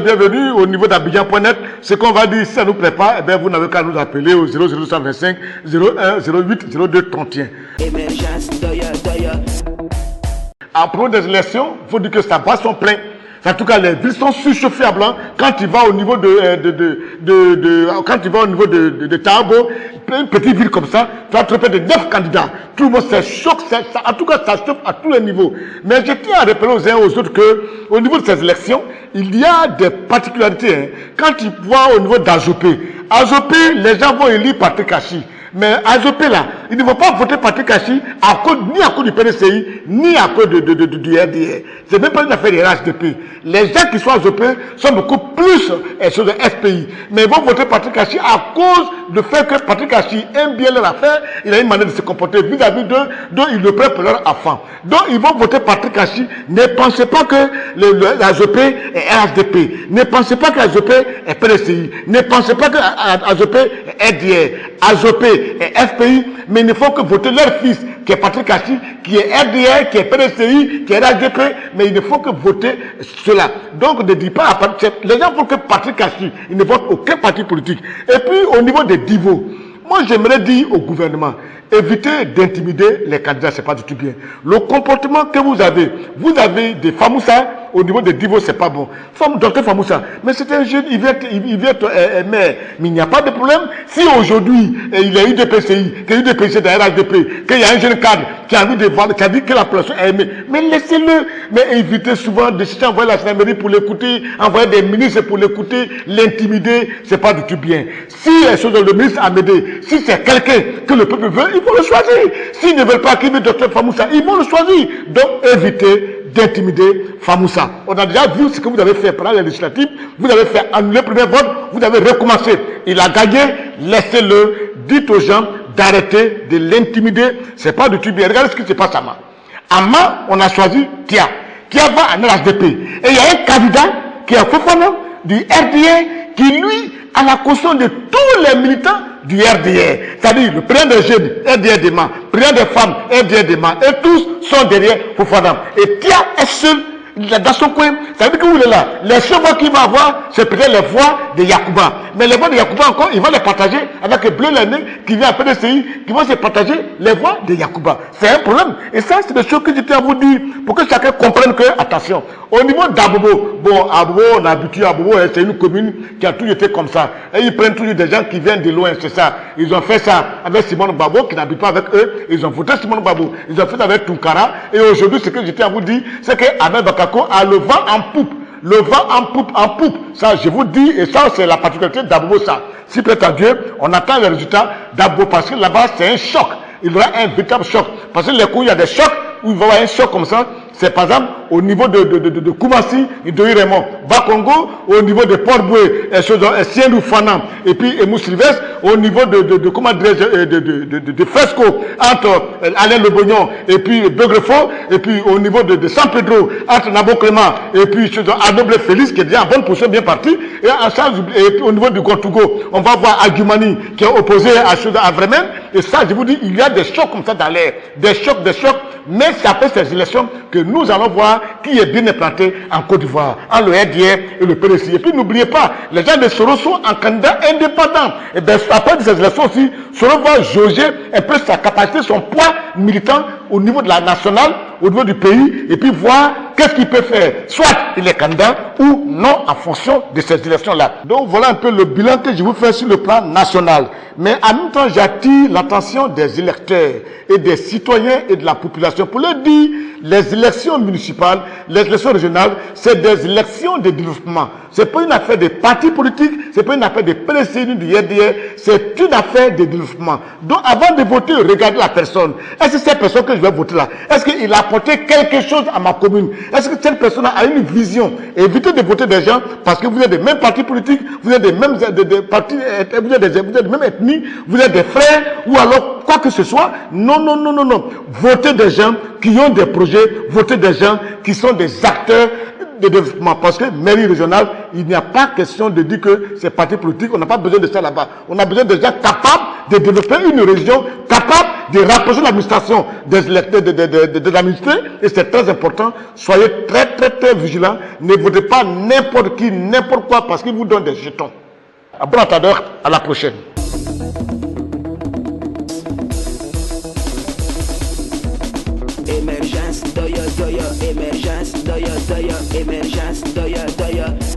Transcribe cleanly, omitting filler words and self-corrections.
Bienvenue au niveau d'Abidjan.net. Ce qu'on va dire, si ça nous plaît pas, eh bien, vous n'avez qu'à nous appeler au 00125 01 08 02 31. À propos des élections, il faut dire que ça va son plein. En tout cas, les villes sont surchauffées à blanc. Quand tu vas au niveau de Tabo, une petite ville comme ça, tu vas trouver de 9 candidats. Tout le monde se choque. En tout cas, ça chauffe à tous les niveaux. Mais je tiens à rappeler aux uns et aux autres que, au niveau de ces élections, il y a des particularités. Hein. Quand tu vois au niveau d'Azopé, les gens vont élire Patrick Kachi. Mais Azopé là, ils ne vont pas voter Patrick Kachi ni à cause du PDCI, ni à cause du RDR. C'est même pas une affaire des HDP. Les gens qui sont Azopé sont beaucoup plus sur le FPI. Mais ils vont voter Patrick Kachi à cause du fait que Patrick Kachi aime bien leur affaire, il a une manière de se comporter vis-à-vis d'eux, dont ils le prennent pour leur enfant. Donc ils vont voter Patrick Kachi. Ne pensez pas que l'Azopé est HDP. Ne pensez pas que l'Azopé est PDCI. Ne pensez pas que l'Azopé est RDR. Azopé et FPI, mais il ne faut que voter leur fils, qui est Patrick Kachi, qui est RDR, qui est PDCI, qui est RHDP, mais il ne faut que voter cela. Donc ne dis pas à Patrick, les gens font que Patrick Kachi, ils ne votent aucun parti politique. Et puis au niveau des divots, moi j'aimerais dire au gouvernement, évitez d'intimider les candidats, c'est pas du tout bien. Le comportement que vous avez des Famoussa, au niveau des divorces, c'est pas bon. Docteur Famoussa, mais c'est un jeune, il vient être maire, mais il n'y a pas de problème. Si aujourd'hui, il y a eu des PCI, qu'il y a eu des PCI de RHDP, qu'il y a un jeune cadre qui a envie de voir, qui a dit que la population est aimée, mais laissez-le. Mais évitez souvent de chercher à envoyer la gendarmerie pour l'écouter, envoyer des ministres pour l'écouter, l'intimider, c'est pas du tout bien. Si le ministre Amédée, si c'est quelqu'un que le peuple veut, ils vont le choisir. S'ils ne veulent pas qu'il y ait Docteur Famoussa, ils vont le choisir. Donc évitez d'intimider Famoussa. On a déjà vu ce que vous avez fait pendant les législatives. Vous avez fait annuler le premier vote, vous avez recommencé. Il a gagné, laissez-le. Dites aux gens d'arrêter de l'intimider. C'est pas du tout bien. Regardez ce qui se passe à Ama. Ama, on a choisi Tia. Tia va en RHDP. Et il y a un candidat qui est Fofana du RDR qui, lui, a la caution de tous les militants du RDR. C'est-à-dire le président des jeunes, RDR Dema, le président des femmes, RDR Dema, et tous sont derrière Fofana. Et Tia est seul dans son coin. Ça veut dire que vous êtes là. Les seules voix qu'il va avoir, c'est peut-être les voix de Yacouba. Mais les voix de Yacouba encore, il va les partager avec le bleu l'aîné qui vient à PDCI, qui vont se partager les voix de Yacouba. C'est un problème. Et ça, c'est des choses que je tiens à vous dire pour que chacun comprenne que, attention, au niveau d'Abobo, bon, Abobo, on a habitué à Abobo, c'est une commune qui a toujours été comme ça. Et ils prennent toujours des gens qui viennent de loin, c'est ça. Ils ont fait ça avec Simone Babo, qui n'habite pas avec eux. Ils ont voté Simone Babo. Ils ont fait ça avec Tunkara. Et aujourd'hui, ce que je tiens à vous dire, c'est que Ahmed Bakako a le vent en poupe. Le vent en poupe. Ça, je vous dis, et ça, c'est la particularité d'Abobo, ça. Si peut-être à Dieu, on attend les résultats d'Abobo, parce que là-bas, c'est un choc. Il y aura un véritable choc. Parce que les coups, il y a des chocs, où il va y avoir un choc comme ça. C'est par exemple au niveau de Koumassi, de Raymond, Bakongo, au niveau de Port-Boué, Sien Fana, et puis Emou Sylvestre, au niveau de Fresco, entre Alain Le Bognon, et puis Begrefo, et puis au niveau de San Pedro, entre Nabo Clément, et puis Adoble Félix, qui est déjà en bonne position, bien parti, et puis au niveau du Gontougo, on va voir Agumani, qui est opposé à Vremen, et ça, je vous dis, il y a des chocs comme ça dans l'air, des chocs, mais c'est après ces élections que nous allons voir qui est bien implanté en Côte d'Ivoire, en le RDR et le PDC. Et puis n'oubliez pas, les gens de Soro sont en candidat indépendant. Et bien après ces élections aussi, Soro va jauger un peu sa capacité, son poids militant au niveau de la nationale, au niveau du pays, et puis voir qu'est-ce qu'il peut faire. Soit il est candidat ou non en fonction de ces élections-là. Donc voilà un peu le bilan que je vous fais sur le plan national. Mais en même temps, j'attire l'attention des électeurs et des citoyens et de la population pour leur dire, les élections municipales, les élections régionales, c'est des élections de développement. C'est pas une affaire de partis politiques, c'est pas une affaire de PDC ni du RDR, c'est une affaire de développement. Donc avant de voter, regardez la personne. Est-ce que cette personne que je vais voter là, est-ce qu'il a apporté quelque chose à ma commune? Est-ce que cette personne a une vision? Évitez de voter des gens parce que vous êtes des mêmes partis politiques, vous êtes des mêmes partis, vous êtes des mêmes ethnies, vous êtes des frères, ou alors quoi que ce soit. Non. Votez des gens qui ont des projets, votez des gens qui sont des acteurs de développement. Parce que mairie régionale, il n'y a pas question de dire que c'est parti politique, on n'a pas besoin de ça là-bas. On a besoin de gens capables de développer une région, capables de rapprocher l'administration des administrés, et c'est très important. Soyez très, très, très vigilants. Ne votez pas n'importe qui, n'importe quoi, parce qu'ils vous donnent des jetons. À bon entendeur, à la prochaine. Émergence, doya, doya, émergence, doya, doya, émergence, doya, doya.